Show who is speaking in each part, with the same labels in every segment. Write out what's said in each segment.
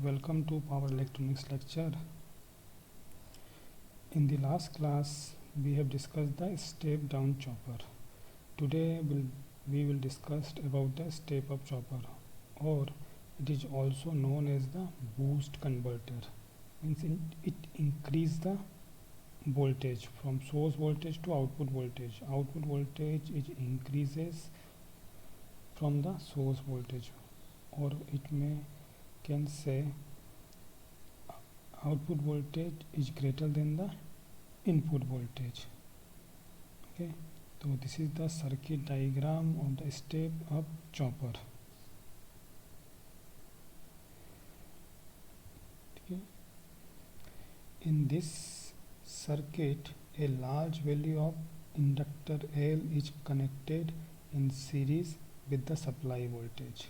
Speaker 1: Welcome to Power Electronics lecture. In the last class, we have discussed the step down chopper. Today, we will discuss about the step up chopper, or it is also known as the boost converter. Means it increase the voltage from source voltage to output voltage. Output voltage it increases from the source voltage, or it may can say output voltage is greater than the input voltage. Okay, so this is the circuit diagram of the step up chopper. Okay. In this circuit, a large value of inductor L is connected in series with the supply voltage.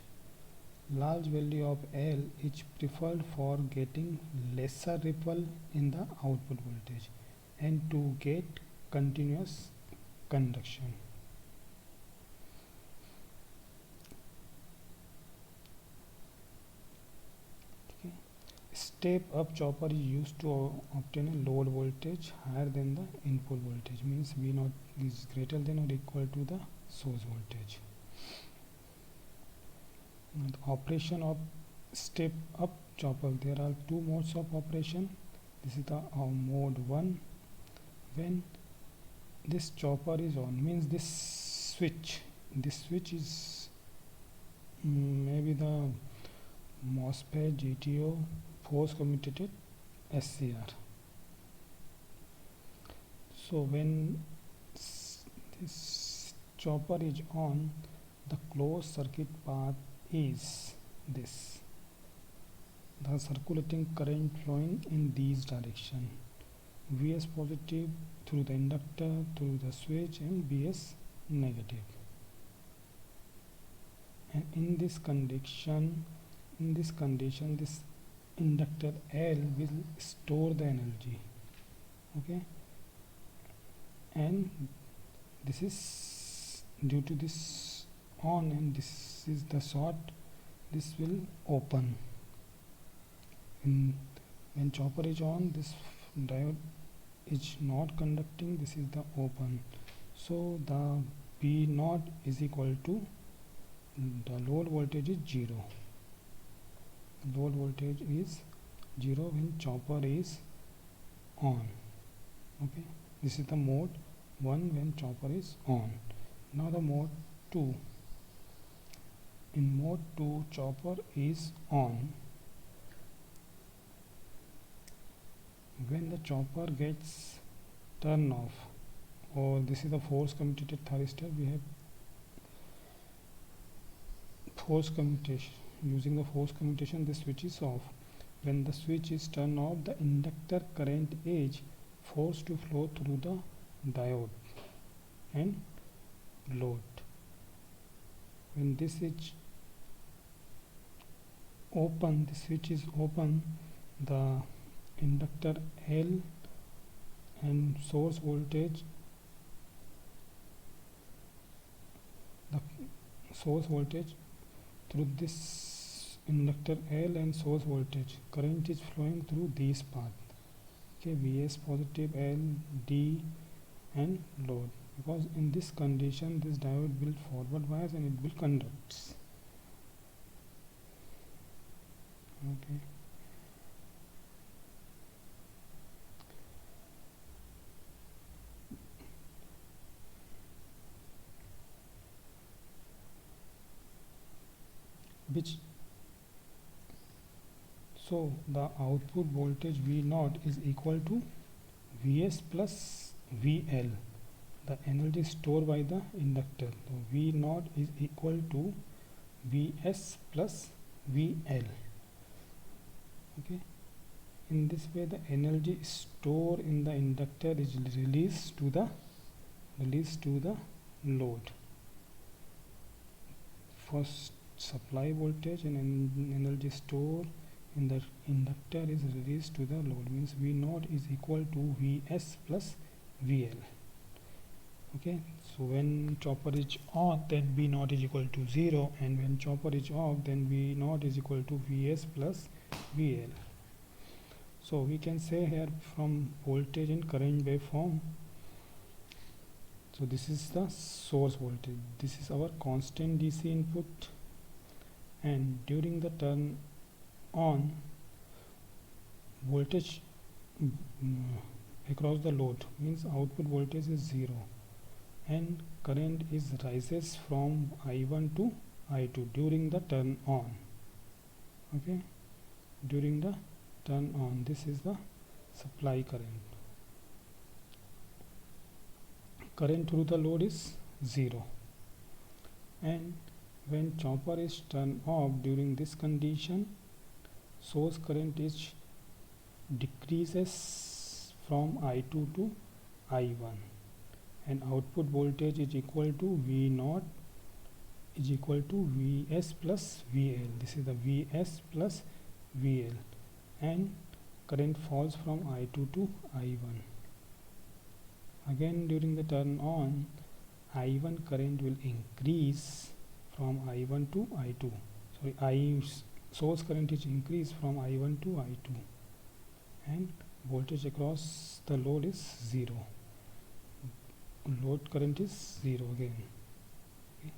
Speaker 1: Large value of L is preferred for getting lesser ripple in the output voltage and to get continuous conduction. Okay. Step up chopper is used to obtain a load voltage higher than the input voltage, means V0 is greater than or equal to the source voltage. And operation of step up chopper, there are two modes of operation. This is the mode 1. When this chopper is on, means this switch is maybe the MOSFET, GTO, force commutated SCR. So when this chopper is on, the closed circuit path is this, the circulating current flowing in these direction, Vs positive through the inductor, through the switch, and Vs negative. And in this condition, this inductor L will store the energy. Okay, and this is due to this on, and this is the short, this will open. When chopper is on, this diode is not conducting, this is the open, so the V0 is equal to the load voltage is 0. Load voltage is 0 when chopper is on. Okay, this is the mode 1 when chopper is on. Now the mode 2. In mode 2, chopper is on. When the chopper gets turned off, or this is the force commutated thyristor, we have force commutation. Using the force commutation, the switch is off. When the switch is turned off, the inductor current is forced to flow through the diode and load. When this is open, the switch is open, the inductor L and source voltage, the source voltage through this inductor L and source voltage, current is flowing through these path. Okay, Vs positive, L, D, and load. Because in this condition, this diode will forward bias and it will conduct. Okay. So the output voltage V0 is equal to Vs plus VL, the energy stored by the inductor. So V0 is equal to Vs plus VL. Okay, in this way the energy stored in the inductor is released to the load. First supply voltage and energy stored in the inductor is released to the load, means V0 is equal to Vs plus VL. Okay, so when chopper is on, then V naught is equal to 0, and when chopper is off, then V naught is equal to Vs plus Vl. So we can say here from voltage and current waveform. So this is the source voltage, this is our constant DC input, and during the turn on, voltage across the load means output voltage is 0, and current is rises from I1 to I2 during the turn on. Okay, during the turn on, this is the supply current. Current through the load is 0, and when chopper is turned off, during this condition, source current is decreases from I2 to I1, and output voltage is equal to V naught is equal to Vs plus Vl. This is the Vs plus Vl, and current falls from I2 to I1. Again, during the turn on, I1 current will increase from I1 to I2. Sorry, source current is increased from I1 to I2, and voltage across the load is 0. Load current is 0 again. Okay.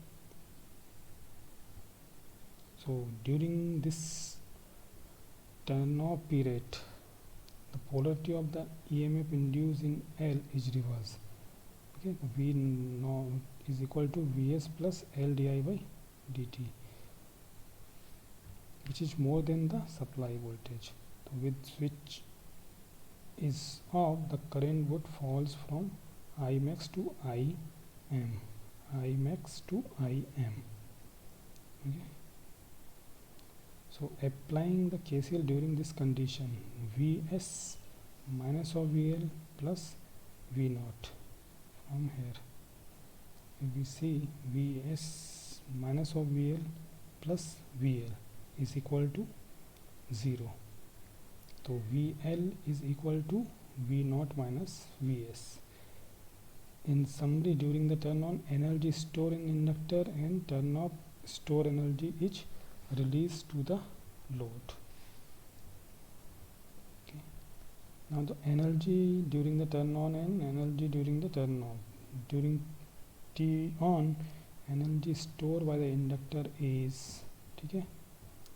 Speaker 1: So during this turn off period, the polarity of the EMF induced in L is reversed. Okay, V naught is equal to Vs plus L di by dt, which is more than the supply voltage. So with switch is off, the current would falls from Imax to Im, Imax to Im. Okay. So applying the KCL during this condition, Vs minus of Vl plus V naught. From here, if we see Vs minus of Vl plus Vl is equal to 0. So Vl is equal to V naught minus Vs. In summary, during the turn on, energy stored in inductor, and turn off, store energy is released to the load. Okay. Now the energy during the turn on and energy during the turn off. During T on, energy stored by the inductor is okay,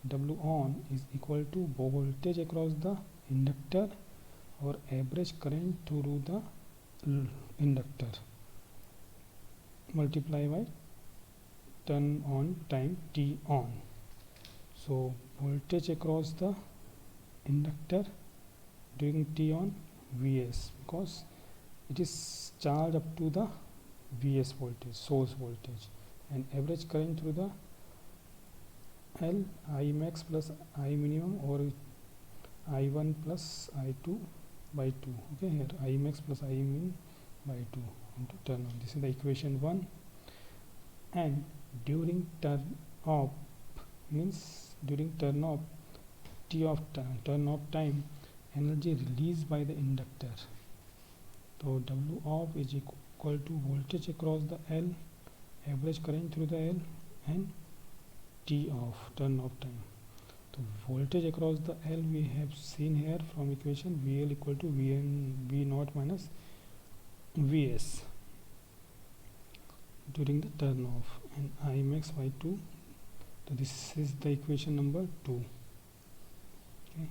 Speaker 1: W on is equal to voltage across the inductor or average current through the inductor multiply by turn on time T on. So voltage across the inductor during T on, Vs, because it is charged up to the Vs voltage, source voltage, and average current through the L, I max plus I minimum, or I1 plus I2 by 2. Okay, here I max plus I min by 2 into turn on. This is the equation 1. And during turn off means during turn off, T of turn off time, energy released by the inductor. So W off is equal to voltage across the L, average current through the L, and T off, turn off time. So voltage across the L we have seen here from equation VL equal to V naught minus Vs during the turn off, and I max by 2. So this is the equation number 2. Okay.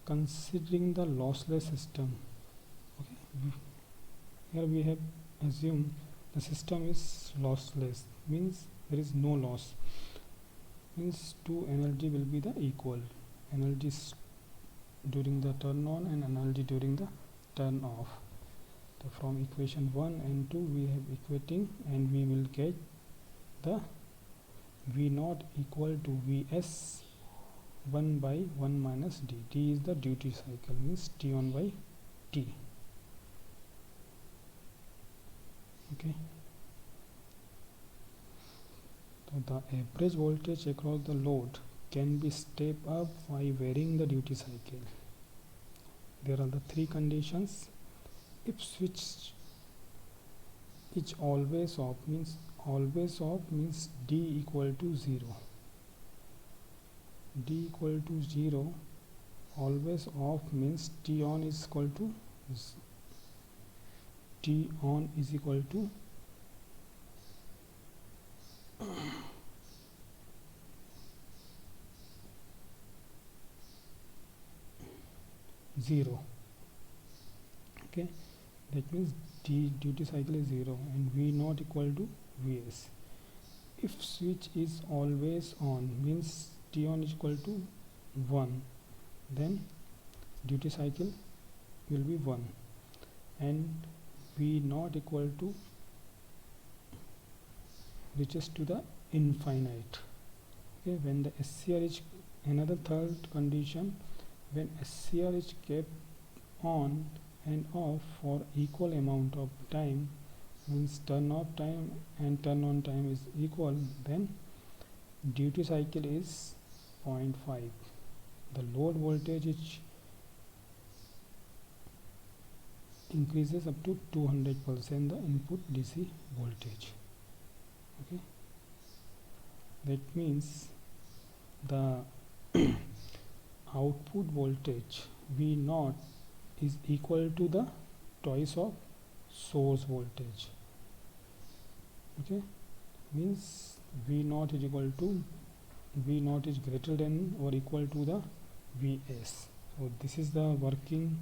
Speaker 1: Considering the lossless system, okay, here we have assumed the system is lossless, means there is no loss, means two energy will be the equal energies during the turn on and energy during the turn off. So from equation 1 and 2 we have equating, and we will get the V naught equal to Vs 1 by 1 minus d. D is the duty cycle, means T on by T. Okay. So the average voltage across the load can be stepped up by varying the duty cycle. There are the three conditions. If switch It's always off means d equal to 0. D equal to 0. Always off means t on is equal to t on is equal to 0. Okay, that means d duty cycle is 0 and v not equal to vs. If switch is always on means t on is equal to 1, then duty cycle will be 1 and v not equal to reaches to the infinite. Okay, when the SCR is another third condition, when SCR is kept on and off for equal amount of time, means turn off time and turn on time is equal, then duty cycle is 0.5. The load voltage is increases up to 200% the input DC voltage. Okay, that means the output voltage V naught is equal to the twice of source voltage. Okay, means V naught is equal to V naught is greater than or equal to the Vs. So this is the working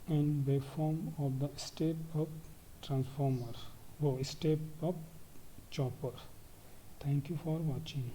Speaker 1: and waveform of the step up transformer or step up chopper. Thank you for watching.